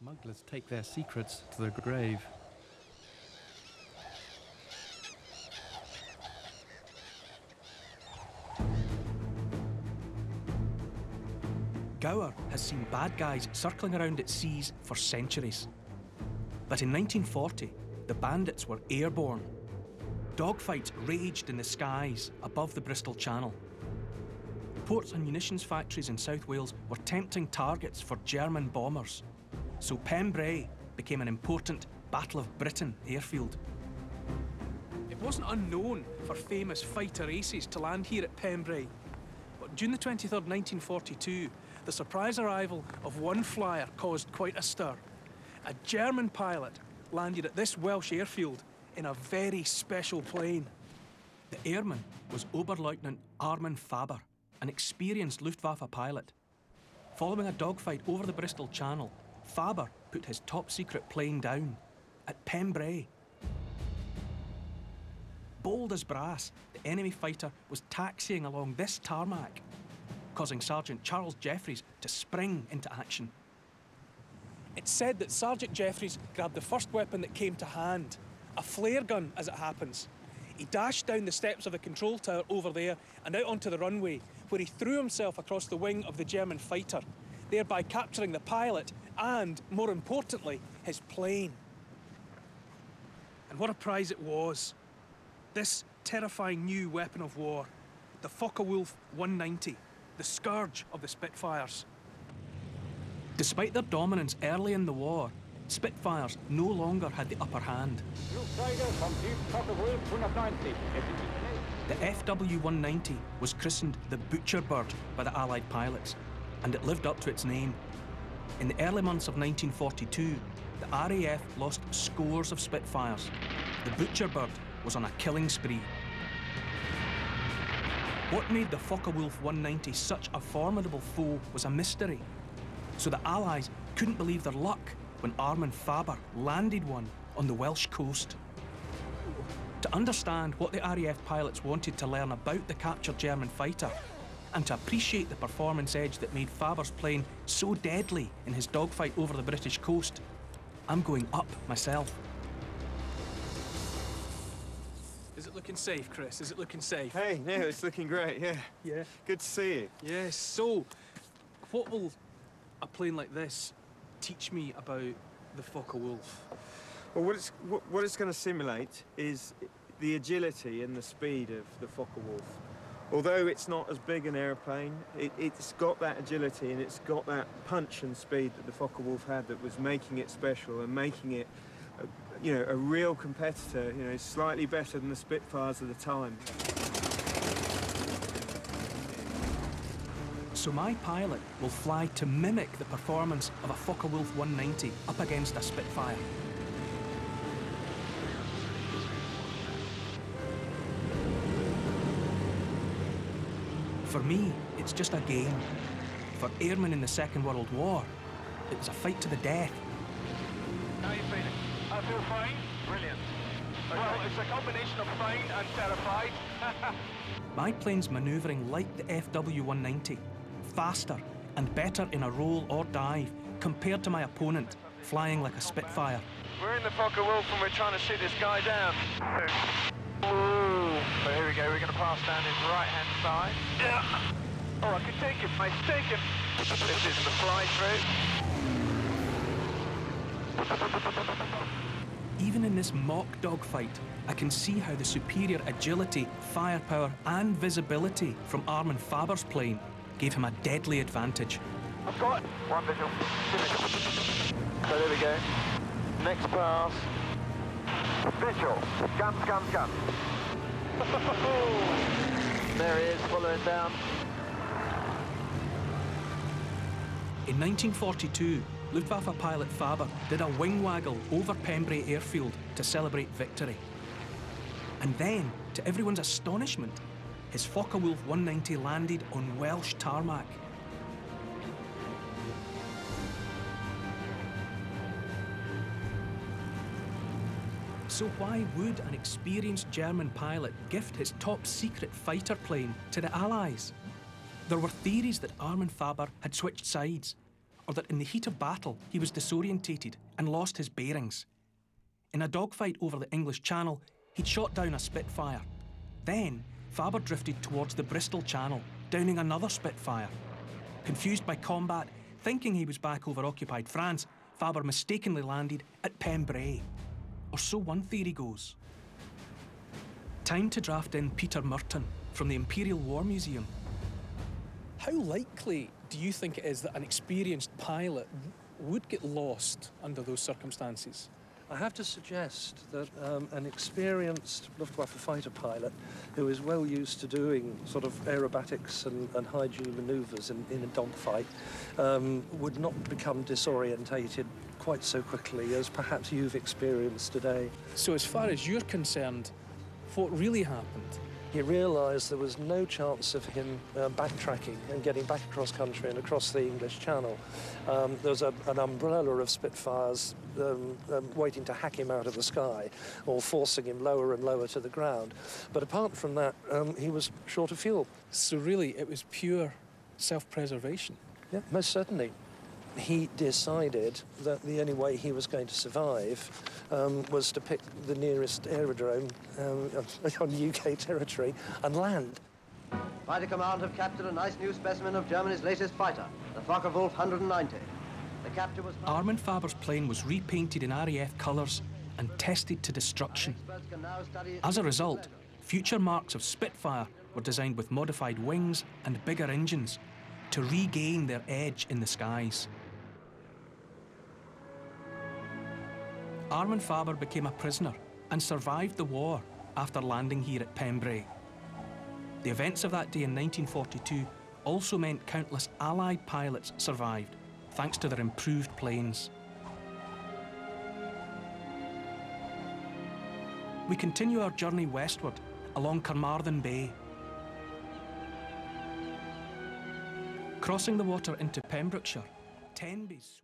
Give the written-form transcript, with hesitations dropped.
Smugglers take their secrets to the grave. Gower has seen bad guys circling around its seas for centuries. But in 1940, the bandits were airborne. Dogfights raged in the skies above the Bristol Channel. Ports and munitions factories in South Wales were tempting targets for German bombers. So Pembrey became an important Battle of Britain airfield. It wasn't unknown for famous fighter aces to land here at Pembrey. But June the 23rd, 1942, the surprise arrival of one flyer caused quite a stir. A German pilot landed at this Welsh airfield in a very special plane. The airman was Oberleutnant Armin Faber, an experienced Luftwaffe pilot. Following a dogfight over the Bristol Channel, Faber put his top-secret plane down at Pembrey. Bold as brass, the enemy fighter was taxiing along this tarmac, causing Sergeant Charles Jeffreys to spring into action. It's said that Sergeant Jeffreys grabbed the first weapon that came to hand, a flare gun as it happens. He dashed down the steps of the control tower over there and out onto the runway, where he threw himself across the wing of the German fighter, thereby capturing the pilot and, more importantly, his plane. And what a prize it was. This terrifying new weapon of war, the Focke-Wulf 190, the scourge of the Spitfires. Despite their dominance early in the war, Spitfires no longer had the upper hand. The FW-190 was christened the Butcher Bird by the Allied pilots, and it lived up to its name. In the early months of 1942, the RAF lost scores of Spitfires. The Butcher Bird was on a killing spree. What made the Focke-Wulf 190 such a formidable foe was a mystery. So the Allies couldn't believe their luck when Armin Faber landed one on the Welsh coast. To understand what the RAF pilots wanted to learn about the captured German fighter, and to appreciate the performance edge that made Faber's plane so deadly in his dogfight over the British coast, I'm going up myself. Is it looking safe, Chris? Is it looking safe? Hey, Neil, it's looking great, yeah. Yeah? Good to see you. Yes, so what will a plane like this teach me about the Focke-Wulf? Well, what it's going to simulate is the agility and the speed of the Focke-Wulf. Although it's not as big an airplane, it's got that agility and it's got that punch and speed that the Focke-Wulf had that was making it special and making it a real competitor, slightly better than the Spitfires of the time. So my pilot will fly to mimic the performance of a Focke-Wulf 190 up against a Spitfire. For me, it's just a game. For airmen in the Second World War, it was a fight to the death. How are you feeling? I feel fine. Brilliant. Okay. Well, it's a combination of fine and terrified. My plane's manoeuvring like the FW-190, faster and better in a roll or dive compared to my opponent, flying like a Spitfire. We're in the Focke-Wulf and we're trying to shoot this guy down. Ooh. So here we go, we're going to pass down his right-hand side. Yeah. Oh, I can take him, mate, take him. This is the fly-through. Even in this mock dogfight, I can see how the superior agility, firepower and visibility from Armin Faber's plane gave him a deadly advantage. I've got it. One visual. So there we go. Next pass. Visual. Guns, guns, guns. There he is, following down. In 1942, Luftwaffe pilot Faber did a wing waggle over Pembrey airfield to celebrate victory. And then, to everyone's astonishment, his Focke-Wulf 190 landed on Welsh tarmac. So why would an experienced German pilot gift his top-secret fighter plane to the Allies? There were theories that Armin Faber had switched sides. or that in the heat of battle he was disorientated and lost his bearings. In a dogfight over the English Channel, he'd shot down a Spitfire. Then, Faber drifted towards the Bristol Channel, downing another Spitfire. Confused by combat, thinking he was back over occupied France, Faber mistakenly landed at Pembray. Or so one theory goes. Time to draft in Peter Merton from the Imperial War Museum. How likely do you think it is that an experienced pilot would get lost under those circumstances? I have to suggest that an experienced Luftwaffe fighter pilot who is well used to doing sort of aerobatics and high-G manoeuvres in a dogfight would not become disorientated quite so quickly as perhaps you've experienced today. So as far as you're concerned, what really happened? He realised there was no chance of him backtracking and getting back across country and across the English Channel. There was an umbrella of Spitfires waiting to hack him out of the sky or forcing him lower and lower to the ground. But apart from that, he was short of fuel. So really, it was pure self-preservation? Yeah, most certainly. He decided that the only way he was going to survive was to pick the nearest aerodrome on UK territory and land. Fighter Command have captured a nice new specimen of Germany's latest fighter, the Focke-Wulf 190. The capture was... Armin Faber's plane was repainted in RAF colours and tested to destruction. As a result, future marks of Spitfire were designed with modified wings and bigger engines to regain their edge in the skies. Armin Faber became a prisoner and survived the war after landing here at Pembray. The events of that day in 1942 also meant countless Allied pilots survived, thanks to their improved planes. We continue our journey westward along Carmarthen Bay. Crossing the water into Pembrokeshire, Tenby's